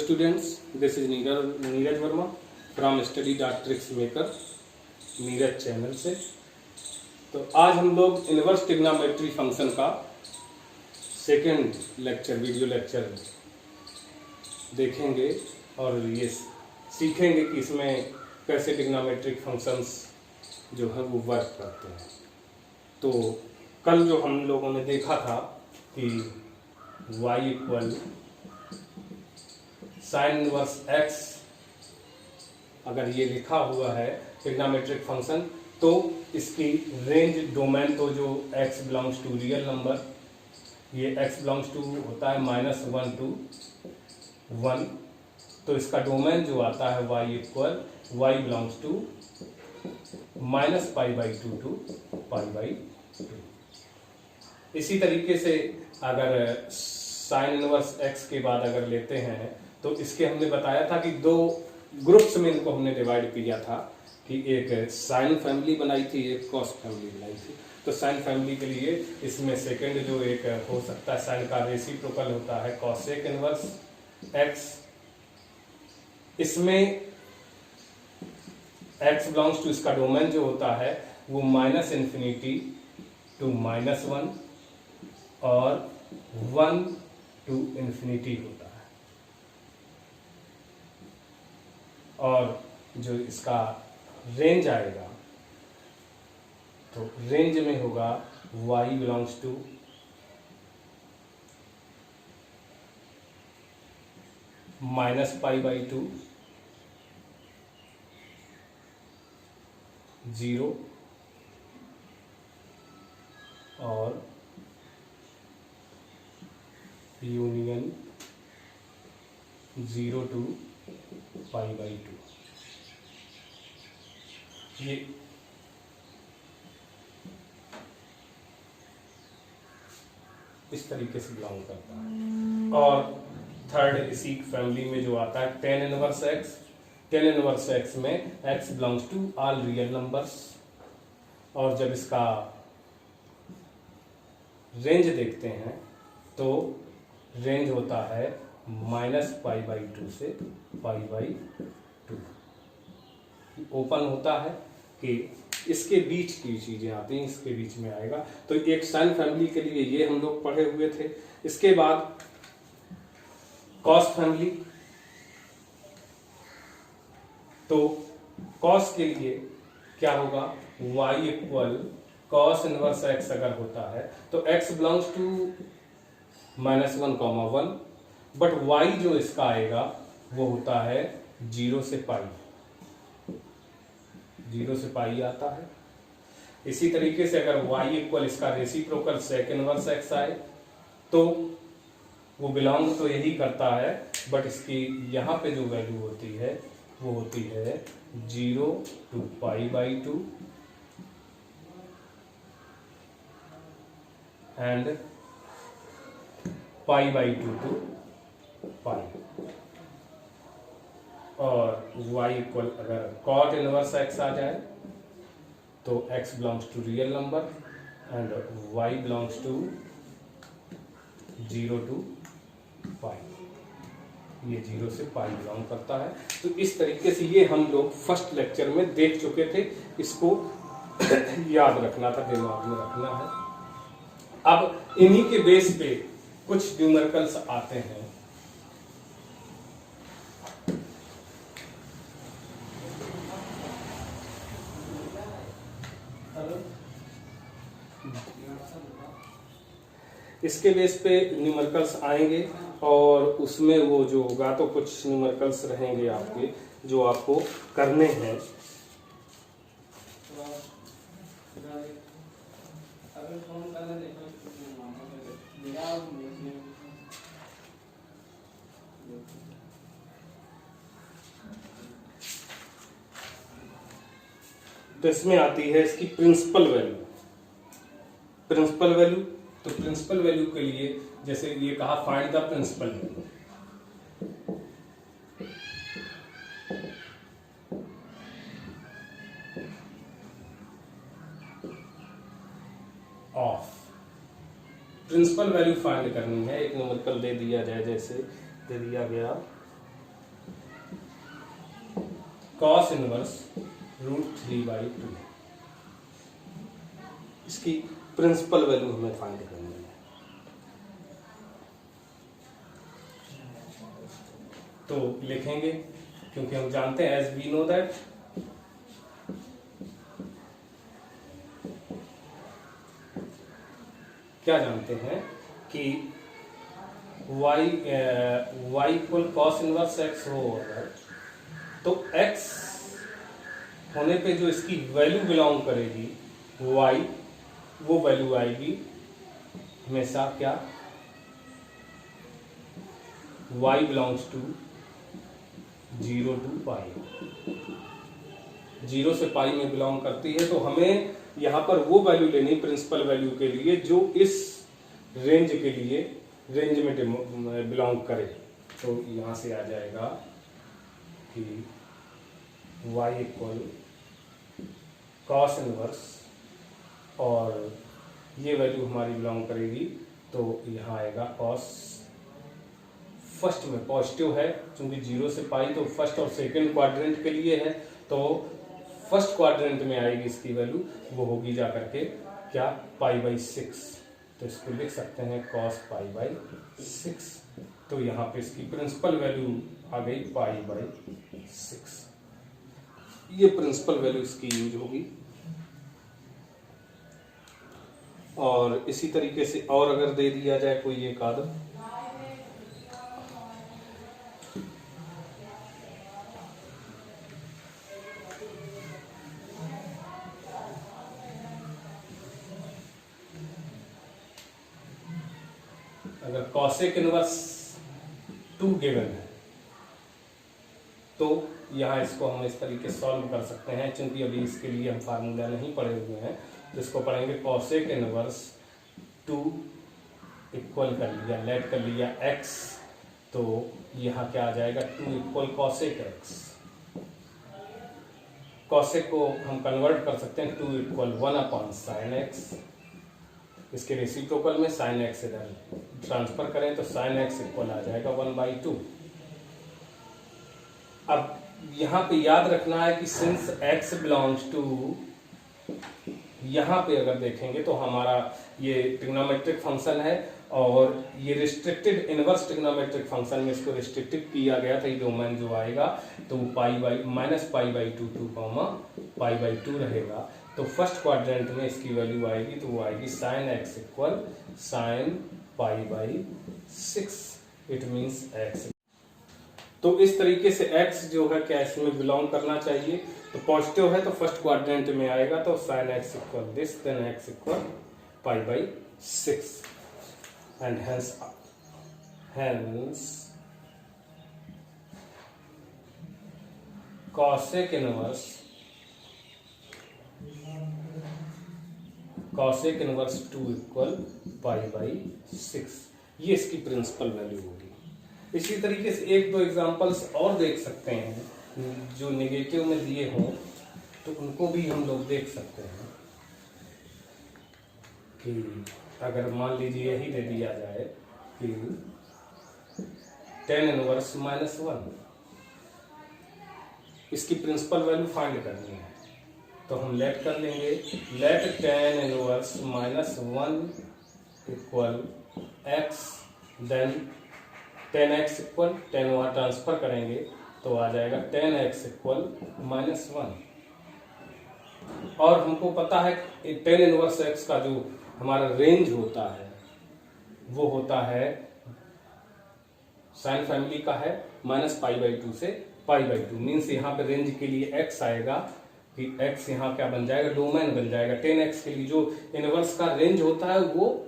students, this is Neeraj Verma from study.tricksmaker Neeraj channel से। तो आज हम लोग इनवर्स ट्रिग्नोमेट्री फंक्शन का सेकेंड लेक्चर वीडियो लेक्चर देखेंगे और ये सीखेंगे कि इसमें कैसे ट्रिग्नोमेट्रिक फंक्शंस जो है वो वर्क करते हैं। तो कल जो हम लोगों ने देखा था कि y equal sign inverse x अगर ये लिखा हुआ है ट्रिग्नोमेट्रिक फंक्शन, तो इसकी रेंज डोमेन तो जो x belongs to real number, ये x बिलोंग्स टू होता है -1 to 1, तो इसका डोमेन जो आता है y equal y belongs to -π/2 to π/2। इसी तरीके से अगर साइन इनवर्स x के बाद अगर लेते हैं तो इसके हमने बताया था कि दो ग्रुप्स में इनको हमने डिवाइड किया था कि एक साइन फैमिली बनाई थी, एक कॉस फैमिली बनाई थी। तो साइन फैमिली के लिए इसमें सेकंड जो एक हो सकता है साइन का रेसिप्रोकल होता है कॉसेक इनवर्स x। इसमें x बिलोंग्स टू इसका डोमेन जो होता है वो -∞ to -1 और 1 to ∞ होता है, और जो इसका रेंज आएगा तो रेंज में होगा y बिलोंग्स टू -π/2 0 और यूनियन 0 to π/2। ये इस तरीके से बिलोंग करता है। और थर्ड इसी फैमिली में जो आता है tan inverse x, tan inverse x में x belongs to all real numbers, और जब इसका रेंज देखते हैं तो रेंज होता है -π/2 से π/2। ओपन होता है कि इसके बीच की चीजें आती हैं, इसके बीच में आएगा। तो एक साइन फैमिली के लिए ये हम लोग पढ़े हुए थे। इसके बाद कॉस फैमिली, तो कॉस के लिए क्या होगा, y equal cos inverse x अगर होता है तो x belongs to -1, but y जो इसका आएगा वो होता है 0 से π, 0 से π आता है। इसी तरीके से अगर y इक्वल इसका रेसिप्रोकल सेक इनवर्स x आए तो वो बिलोंग तो यही करता है, बट इसकी यहाँ पे जो वैल्यू होती है वो होती है 0 to π/2 एंड π/2 to π। और y इक्वल अगर कॉट इनवर्स x आ जाए तो x belongs to real number and y belongs to 0 to π, ये 0 से π बिलोंग करता है। तो इस तरीके से ये हम लोग फर्स्ट लेक्चर में देख चुके थे, इसको याद रखना था, दिमाग में रखना है। अब इन्हीं के बेस पे कुछ न्यूमेरिकल्स आते हैं। इसके बेस पे न्यूमेरिकल्स आएंगे और उसमें वो जो होगा तो कुछ न्यूमेरिकल्स रहेंगे आपके जो आपको करने हैं। तो इसमें आती है इसकी प्रिंसिपल वैल्यू। प्रिंसिपल वैल्यू, तो प्रिंसिपल वैल्यू के लिए जैसे ये कहा find the principal value, of principal value find करनी है। एक न्यूमेरिकल दे दिया जाए, जैसे दे दिया गया cos इनवर्स √3/2। इसकी प्रिंसिपल वैल्यू हमें फाइंड करनी है। तो लिखेंगे, क्योंकि हम जानते हैं एज वी नो दैट क्या जानते हैं कि y equal cos inverse x हो, तो x होने पे जो इसकी वैल्यू बिलोंग करेगी y, वो वैल्यू आएगी हमेशा क्या, y बिलोंग्स टू 0 to पाई, 0 से पाई में बिलोंग करती है। तो हमें यहाँ पर वो वैल्यू लेनी प्रिंसिपल वैल्यू के लिए जो इस रेंज के लिए रेंज में बिलोंग करे। तो यहाँ से आ जाएगा कि y इक्वल कॉस इनवर्स, और ये वैल्यू हमारी बिलोंग करेगी, तो यहाँ आएगा कॉस, फर्स्ट में पॉजिटिव है क्योंकि 0 से पाई, तो फर्स्ट और सेकंड क्वाड्रेंट के लिए है, तो फर्स्ट क्वाड्रेंट में आएगी इसकी वैल्यू, वो होगी जा करके क्या, π/6। तो इसको लिख सकते हैं cos π/6। तो यहाँ पे इसकी प्रिंसिपल वैल्यू आ गई π/6। ये प्रिंसिपल वैल्यू इसकी यूज होगी। और इसी तरीके से और अगर दे दिया जाए कोई एक आदत, अगर कॉसेक इनवर्स 2 गिवन है तो यहाँ इसको हम इस तरीके सॉल्व कर सकते हैं। क्योंकि अभी इसके लिए हम फार्मूला नहीं पढ़े हुए हैं, तो इसको पढ़ेंगे कॉसेक इनवर्स 2 इक्वल कर लिया, लेट कर लिया x, तो यहाँ क्या आ जाएगा 2 इक्वल कॉसेक x। कॉसेक को हम कन्वर्ट कर सकते हैं 2 इक्वल 1/sin x, इसके रेसिप्रोकल में sin x इधर ट्रांसफर करें तो sin x इक्वल आ जाएगा 1/2। अब यहाँ पे याद रखना है कि सिंस x बिलोंग्स टू, यहाँ पे अगर देखेंगे तो हमारा ये ट्रिग्नोमेट्रिक फंक्शन है, और ये रिस्ट्रिक्टेड इनवर्स ट्रिग्नोमेट्रिक फंक्शन में इसको रिस्ट्रिक्टेड किया गया था। ये डोमेन जो आएगा तो -π/2 2 π/2 रहेगा। तो फर्स्ट क्वाड्रेंट में इसकी वैल्यू आएगी, तो वो आएगी sin x equal sin π/6। It means x। तो इस तरीके से x जो है क्या इसमें बिलोंग करना चाहिए, तो पॉजिटिव है तो फर्स्ट क्वाड्रेंट में आएगा, तो sin x equal this, then x equal π/6, and hence cosec inverse 2 equal π/6। ये इसकी प्रिंसिपल वैल्यू होगी। इसी तरीके से एक दो एग्जांपल्स और देख सकते हैं जो नेगेटिव में दिए हों, तो उनको भी हम लोग देख सकते हैं कि अगर मान लीजिए यही दे दिया जाए कि tan इनवर्स -1, इसकी प्रिंसिपल वैल्यू फाइंड करनी है, तो हम लेट कर लेंगे, let tan inverse -1 equal x, then tan x equal, tan वहाँ ट्रांसफर करेंगे तो आ जाएगा tan x इक्वल -1। और हमको पता है tan इनवर्स x का जो हमारा रेंज होता है वो होता है साइन फैमिली का है -π/2 से π/2। मीन्स यहाँ पे रेंज के लिए x आएगा कि x यहाँ क्या बन जाएगा, डोमेन बन जाएगा। tan x के लिए जो इनवर्स का रेंज होता है वो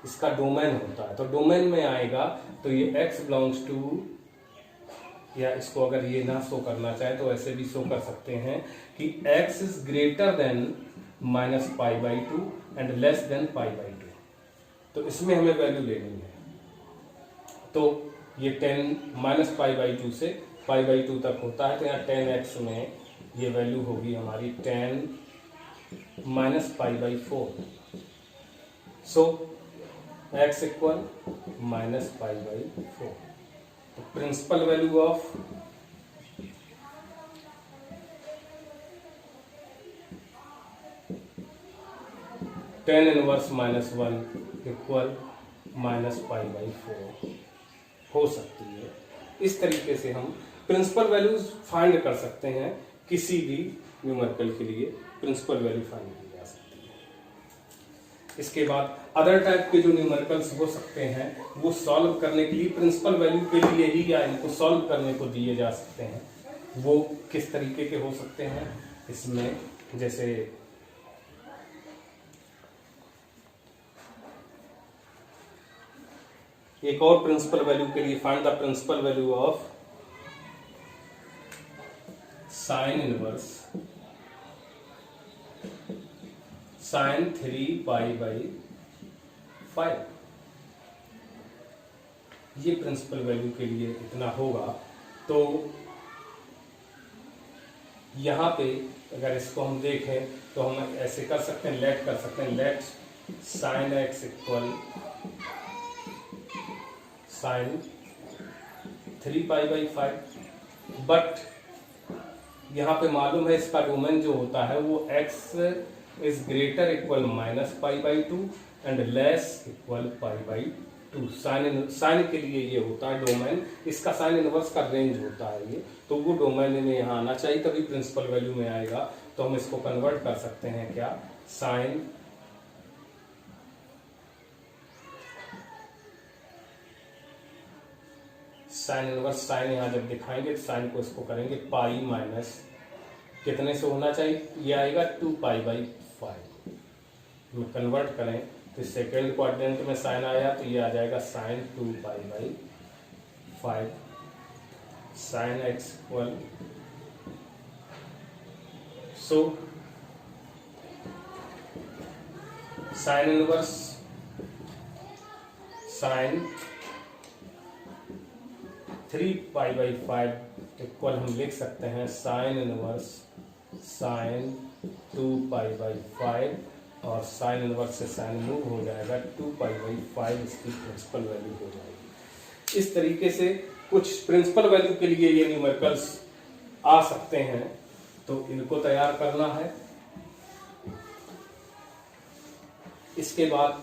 इसका डोमेन होता है, तो डोमेन में आएगा, तो ये x बिलोंग्स टू, या इसको अगर ये ना शो करना चाहे तो ऐसे भी शो कर सकते हैं कि x is greater than -π/2 and less than π/2। तो इसमें हमें वैल्यू लेनी है, तो ये 10 -π/2 से π/2 तक होता है, तो यहाँ 10x में ये वैल्यू होगी हमारी 10 -π/4। So x equal -π/4। तो principal value of tan inverse minus one equal -π/4 हो सकती है। इस तरीके से हम प्रिंसिपल वैल्यूज फाइंड कर सकते हैं। किसी भी न्यूमेरिकल के लिए प्रिंसिपल वैल्यू फाइंड की जा सकती है। इसके बाद अदर टाइप के जो न्यूमेरिकल्स हो सकते हैं वो सॉल्व करने के लिए प्रिंसिपल वैल्यू के लिए ही या इनको सॉल्व करने को दिए जा सकते हैं। वो किस तरीके के हो सकते हैं, इसमें जैसे एक और प्रिंसिपल वैल्यू के लिए find the principal value of sine inverse sin 3π/5, ये प्रिंसिपल वैल्यू के लिए इतना होगा। तो यहां पे अगर इसको हम देखें तो हम ऐसे कर सकते हैं, लेट कर सकते हैं, let sin x equal sin 3π/5। But यहाँ पे मालूम है इसका डोमेन जो होता है वो x is greater equal -π/2 and less equal π/2। Sine के लिए ये होता है डोमेन, इसका साइन इनवर्स का रेंज होता है ये, तो वो डोमेन में यहाँ आना चाहिए तभी प्रिंसिपल वैल्यू में आएगा। तो हम इसको कन्वर्ट कर सकते हैं क्या, साइन इनवर्स साइन यहाँ जब दिखाएंगे तो साइन को इसको करेंगे पाई माइनस कितने से होना चाहिए, ये आएगा 2π/5। हम कन्वर्ट करें तो सेकेंड क्वाड्रेंट में साइन आया तो ये आ जाएगा sine 2π/5 sine x equal, so sine inverse sine 3π/5 equal हम लिख सकते हैं साइन इनवर्स साइन 2π/5 और साइन इनवर्स से साइन मूव हो जाएगा 2π/5, इसकी प्रिंसिपल वैल्यू हो जाएगी। इस तरीके से कुछ प्रिंसिपल वैल्यू के लिए ये न्यूमेरिकल्स आ सकते हैं, तो इनको तैयार करना है। इसके बाद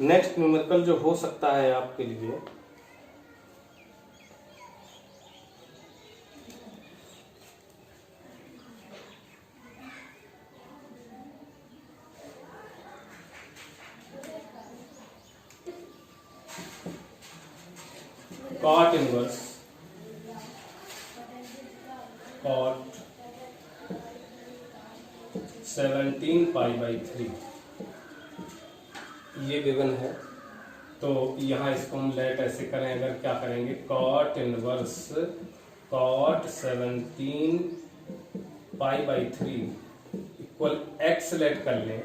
नेक्स्ट न्यूमेरिकल जो हो सकता है आपके लिए cot इनवर्स cot 17π/3 ये गिवन है। तो यहाँ इसको हम लेट ऐसे करें, अगर क्या करेंगे cot inverse cot 17π/3 equal x let कर लें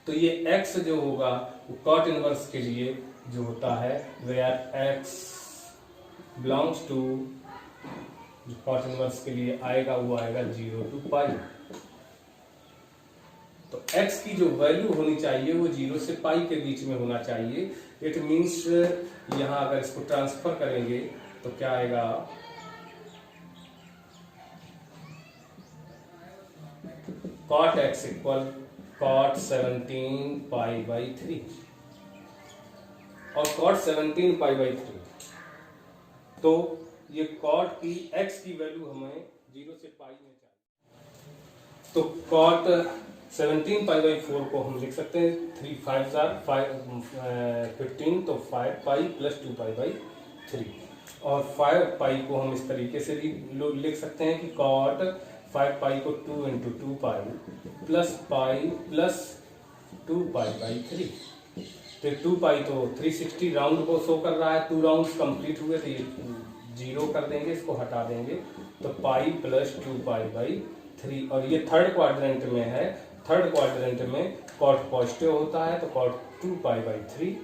तो ये x जो होगा वो cot इनवर्स के लिए जो होता है वेयर x बिलोंग्स टू, जो cot इनवर्स के लिए आएगा वो आएगा 0 to π। तो x की जो वैल्यू होनी चाहिए वो 0 से π के बीच में होना चाहिए। इट मीन्स यहां अगर इसको ट्रांसफर करेंगे तो क्या आएगा, cot x इक्वल cot 17π/3 और cot 17π/3, तो ये cot की x की वैल्यू हमें 0 से π में चाहिए। तो cot 17π/4 को हम लिख सकते हैं 3 5 15, तो 5π + 2π/3 और 5π को हम इस तरीके से भी लिख सकते हैं कि cot 5π को 2 × 2π + π + 2π/3। तो 2π तो 360 राउंड को शो कर रहा है, 2 राउंड्स कंप्लीट हुए तो ये 0 कर देंगे, इसको हटा देंगे तो π + 2π/3। और ये थर्ड क्वाड्रेंट में है, थर्ड क्वाड्रेंट में cot पॉजिटिव होता है तो cot 2π/3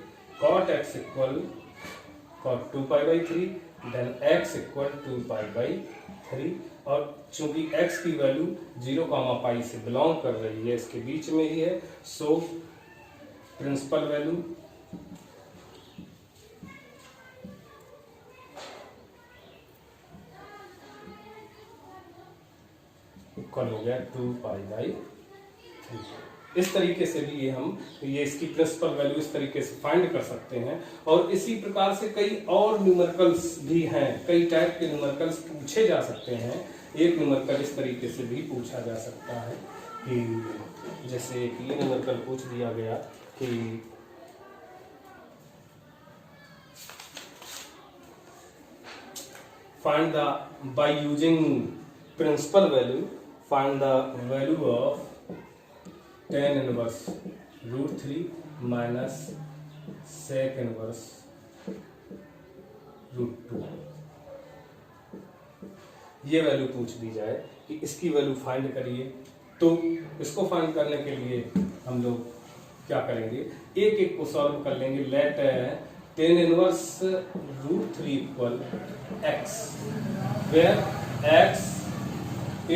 cot x equal cot 2π/3 then x equal 2π/3। और चूंकि x की वैल्यू 0, π से बिलोंग कर रही है, इसके बीच में ही है, सो प्रिंसिपल वैल्यू इक्वल हो गया 2π/3। इस तरीके से भी ये इसकी प्रिंसिपल वैल्यू इस तरीके से फाइंड कर सकते हैं। और इसी प्रकार से कई और न्यूमेरिकल्स भी हैं, कई टाइप के न्यूमेरिकल्स पूछे जा सकते हैं। एक न्यूमेरिकल इस तरीके से भी पूछा जा सकता है कि जैसे एक ये न्यूमेरिकल पूछ दिया गया कि find the by using principal value find the value of tan inverse √3 minus sec inverse √2। ये वैल्यू पूछ दी जाए कि इसकी वैल्यू फाइंड करिए, तो इसको फाइंड करने के लिए हम लोग क्या करेंगे, एक एक को सॉल्व कर लेंगे। Let tan inverse √3 equal x, where x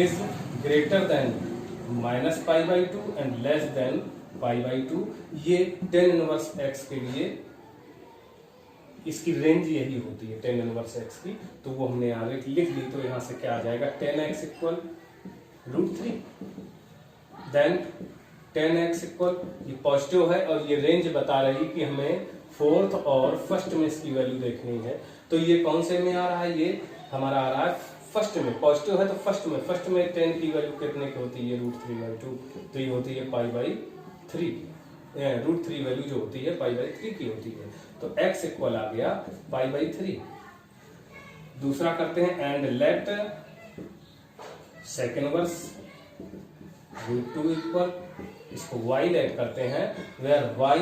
is greater than -π/2 and less than π/2। ये tan inverse x के लिए इसकी रेंज यही होती है tan inverse x की, तो वो हमने यहाँ लिख ली। तो यहाँ से क्या आ जाएगा, tan x equal √3, then tan x equal, ये पॉजिटिव है और ये रेंज बता रही कि हमें फोर्थ और फर्स्ट में इसकी वैल्यू देखनी है। तो ये कौन से में आ रहा है, ये हमारा आ रहा है फर्स्ट में, पॉजिटिव है तो फर्स्ट में tan की वैल्यू कितने की होती है, √3/2, तो ये होती है π/3 की। √3 वैल्यू जो होती है π/3 की होती है, तो x इक्वल आ गया π/3। दूसरा करते हैं and let sec inverse √2 equal, इसको y लेट करते हैं, वेयर y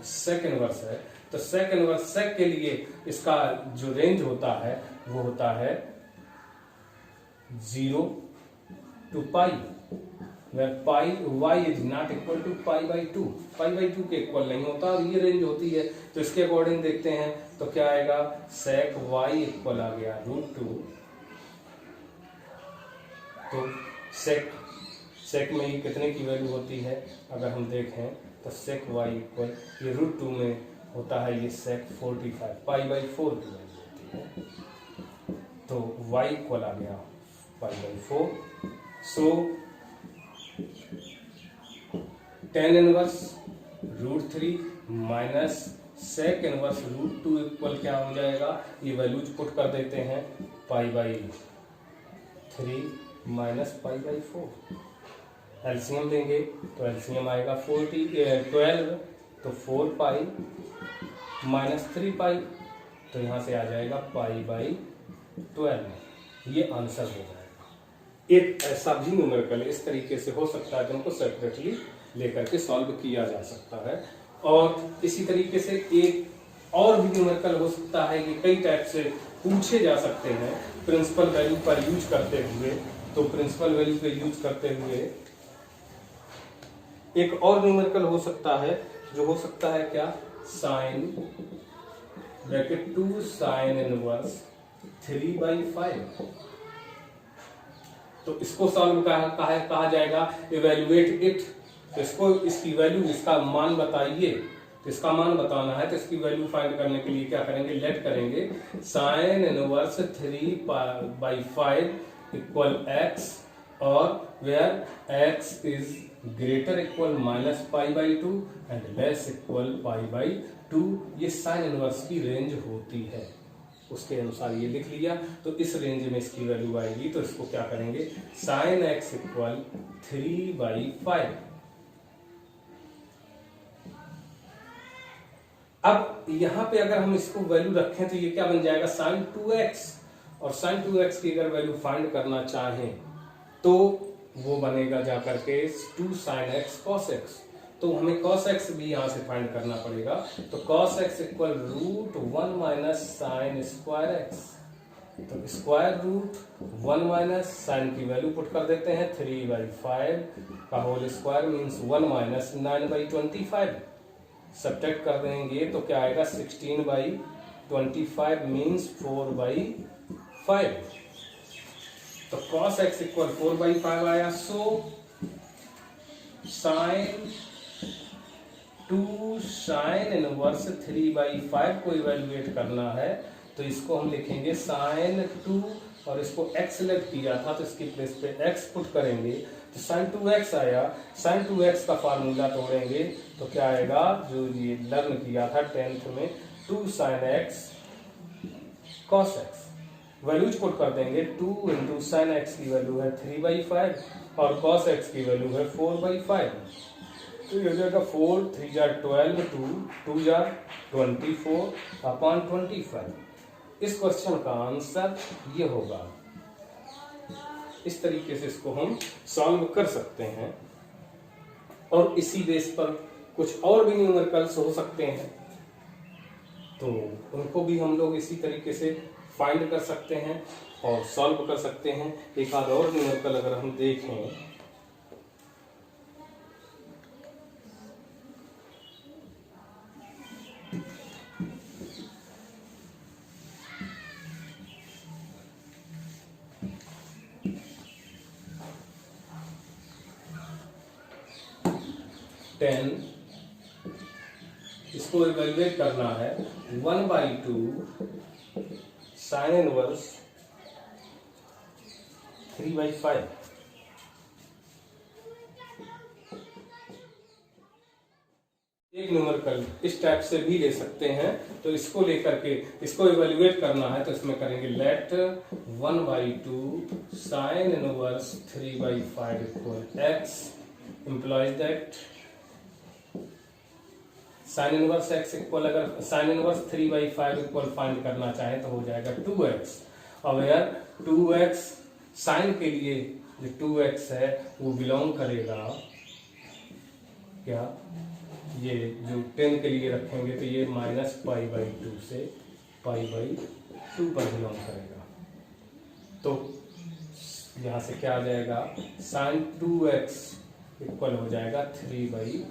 sec इनवर्स है। तो sec इनवर्स sec के लिए इसका जो रेंज होता है वो होता है 0 to π, where y is not equal to π/2, π/2 के इक्वल नहीं होता और ये रेंज होती है। तो इसके अकॉर्डिंग देखते हैं तो क्या आएगा, sec y इक्वल आ गया √2। तो sec में ये कितने की वैल्यू होती है, अगर हम देखें तो sec y इक्वल, ये √2 में होता है ये sec 45, π/4 की वैल्यू होती है। तो y इक्वल आ गया π/4। सो tan inverse √3 minus sec inverse √2 equal क्या हो जाएगा, ये वैल्यूज पुट कर देते हैं, π/3 माइनस π/4। एलसीएम देंगे तो एलसीएम आएगा 12, तो 4π माइनस 3π, तो यहाँ से आ जाएगा π/12। ये आंसर हो जाएगा। एक ऐसा भी न्यूमेरिकल इस तरीके से हो सकता है जिनको सेपरेटली लेकर के सॉल्व किया जा सकता है। और इसी तरीके से एक और भी न्यूमेरिकल हो सकता है कि कई टाइप से पूछे जा सकते हैं प्रिंसिपल वैल्यू पर यूज करते हुए। तो प्रिंसिपल वैल्यू पे यूज करते हुए एक और न्यूमेरिकल हो सकता है, जो हो सकता है क्या, साइन ब्रैकेट 2 साइन इनवर्स 3/5। तो इसको सॉल्व कहा जाएगा, इवेल्युएट इट। तो इसको, इसकी वैल्यू, इसका मान बताइए। तो इसका मान बताना है तो इसकी वैल्यू फाइंड करने के लिए क्या करेंगे, लेट करेंगे साइन इनवर्स 3/5 इक्वल x, और where x is greater equal -π/2 and less equal π/2। ये साइन इनवर्स की रेंज होती है, उसके अनुसार ये लिख लिया। तो इस रेंज में इसकी वैल्यू आएगी, तो इसको क्या करेंगे, साइन x इक्वल 3/5। अब यहां पे अगर हम इसको वैल्यू रखें तो ये क्या बन जाएगा, साइन 2x। और साइन 2x की अगर वैल्यू फाइंड करना चाहें तो वो बनेगा जाकर के 2 sin x cos x। तो हमें cos x भी यहां से फाइंड करना पड़ेगा। तो cos x equal √1 minus sine square x। तो स्क्वायर √1 माइनस साइन की वैल्यू पुट कर देते हैं, 3/5 का whole square means 1 minus 9/25। Subtract कर देंगे तो क्या आएगा, 16/25 मीन्स 4/5। तो cos x इक्वल 4/5 आया। सो साइन 2 साइन इनवर्स 3/5 को इवेल्युएट करना है तो इसको हम लिखेंगे sin 2 और इसको x सेलेक्ट किया था तो इसकी प्लेस पे x पुट करेंगे तो sin 2x आया। sin 2x का फार्मूला तोड़ेंगे तो क्या आएगा, जो ये लर्न किया था 10th में, 2 sin x cos x, values put कर देंगे। 2 इंटू साइन एक्स की वैल्यू है 3/5 और cos x की वैल्यू है 4/5, तो ये हो जाएगा 4 3 जार 12, 2 जार 24 अपॉन 25। इस क्वेश्चन का आंसर ये होगा। इस तरीके से इसको हम सॉल्व कर सकते हैं और इसी बेस पर कुछ और भी न्यूमेरिकल्स हो सकते हैं तो उनको भी हम लोग इसी तरीके से फाइंड कर सकते हैं और सॉल्व कर सकते हैं। एक आध और न्यूमेरिकल अगर हम देखें, इसको इवेल्युएट करना है 1/2 साइन इनवर्स 3/5। एक न्यूमेरिकल इस टाइप से भी ले सकते हैं, तो इसको लेकर के इसको इवेल्युएट करना है तो इसमें करेंगे let 1/2 sine inverse 3/5 equal x implies that sine inverse x equal, अगर साइन इनवर्स 3/5 इक्वल फाइंड करना चाहे तो हो जाएगा 2x। और यार 2x साइन के लिए जो 2x है वो बिलोंग करेगा क्या, ये जो 10 के लिए रखेंगे तो ये -π/2 से π/2 पर बिलोंग करेगा। तो यहाँ से क्या आ जाएगा, साइन 2x इक्वल हो जाएगा 3/5।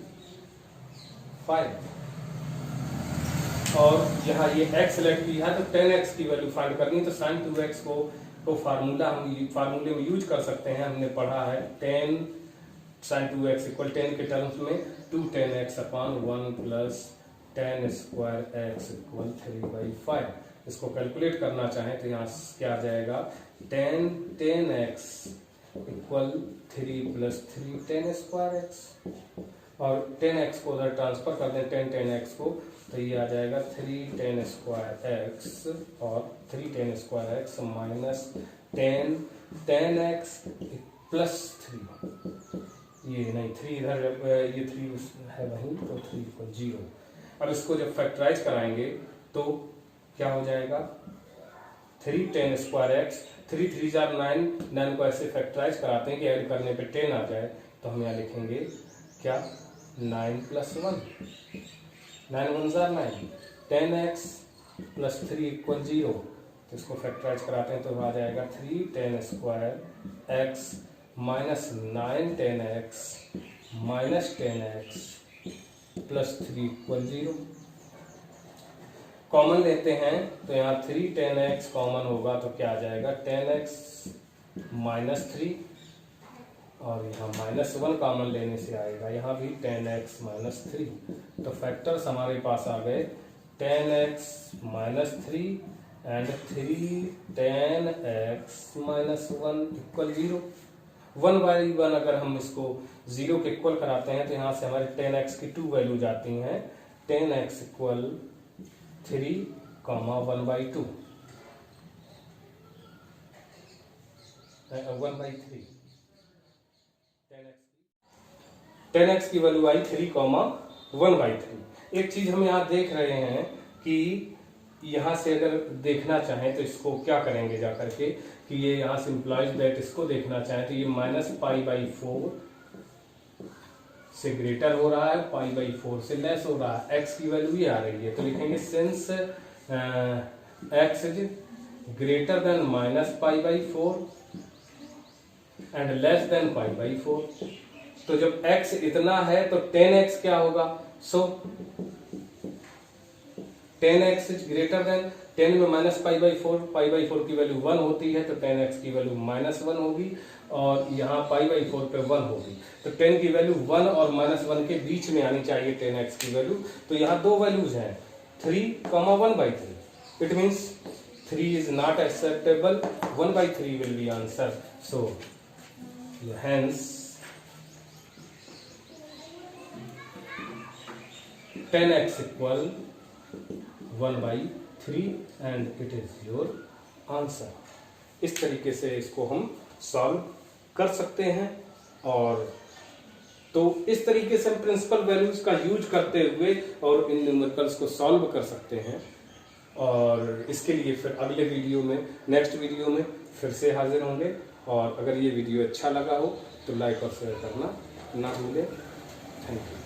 और यहाँ ये x सेलेक्ट किया है तो 10x की वैल्यू फाइंड करनी है तो sin 2x को फार्मूला हम फार्मूले में यूज कर सकते हैं। हमने पढ़ा है 10 sin 2x इक्वल 10 के टर्म्स में 2 10x upon 1 plus 10 square x equal 3/5। इसको कैलकुलेट करना चाहें तो यहाँ क्या आ जाएगा, 10x equal 3 plus 3 10 square x और 10x को उधर ट्रांसफर कर दें 10x को तो ये आ जाएगा 3 10 स्क्वायर x और 3 10 square x minus 10x plus 3, ये नहीं 3 इधर, ये 3 है वहीं तो 3 को 0। अब इसको जब फैक्टराइज कराएंगे तो क्या हो जाएगा, 3 10 स्क्वायर x, 3 3 जार 9 को ऐसे फैक्टराइज कराते हैं कि ऐड करने पे 10 आ जाए तो हम यहाँ लिखेंगे क्या, 9 plus 1, 9 1 jar 9, 10x plus 3 equal 0। तो इसको फैक्टराइज कराते हैं तो आ जाएगा 3 10 square x minus 9 10x minus 10x plus 3 equal 0। Common लेते हैं तो यहाँ 3 10x कॉमन होगा तो क्या आ जाएगा, 10x माइनस 3 और यहाँ -1 कॉमन लेने से आएगा, यहाँ भी 10x माइनस 3। तो फैक्टर्स हमारे पास आ गए 10x minus 3 and 3 10x minus 1 equal 0। 1/1 अगर हम इसको 0 के इक्वल कराते हैं तो यहाँ से हमारे 10x की 2 वैल्यू जाती हैं, 10x इक्वल 3, 1/2 1/3, 10x की वैल्यू आई 3, 1/3। एक चीज हम यहाँ देख रहे हैं कि यहाँ से अगर देखना चाहें तो इसको क्या करेंगे जाकर के कि ये यहाँ से इम्प्लाइज दैट इसको देखना चाहें तो ये -π/4 से ग्रेटर हो रहा है, π/4 से लेस हो रहा है, x की वैल्यू ही आ रही है तो लिखेंगे since x is greater than -π/4 and less than π/4। तो जब x इतना है तो 10x क्या होगा, सो 10x इज ग्रेटर देन, 10 में -π/4, π/4 की वैल्यू 1 होती है तो 10x की वैल्यू -1 होगी और यहाँ π/4 पे 1 होगी तो 10 की वैल्यू 1 और -1 के बीच में आनी चाहिए 10x की वैल्यू। तो यहाँ दो वैल्यूज हैं 3, 1/3। It means 3 is not acceptable. 1/3 will be answer. So hence 10x equal 1/3 and it is your answer. इस तरीके से इसको हम सॉल्व कर सकते हैं। और तो इस तरीके से हम प्रिंसिपल वैल्यूज का यूज करते हुए और इन न्यूमेरिकल्स को सॉल्व कर सकते हैं। और इसके लिए फिर अगले वीडियो में, नेक्स्ट वीडियो में फिर से हाजिर होंगे। और अगर ये वीडियो अच्छा लगा हो तो लाइक और शेयर करना ना भूलें। Thank you.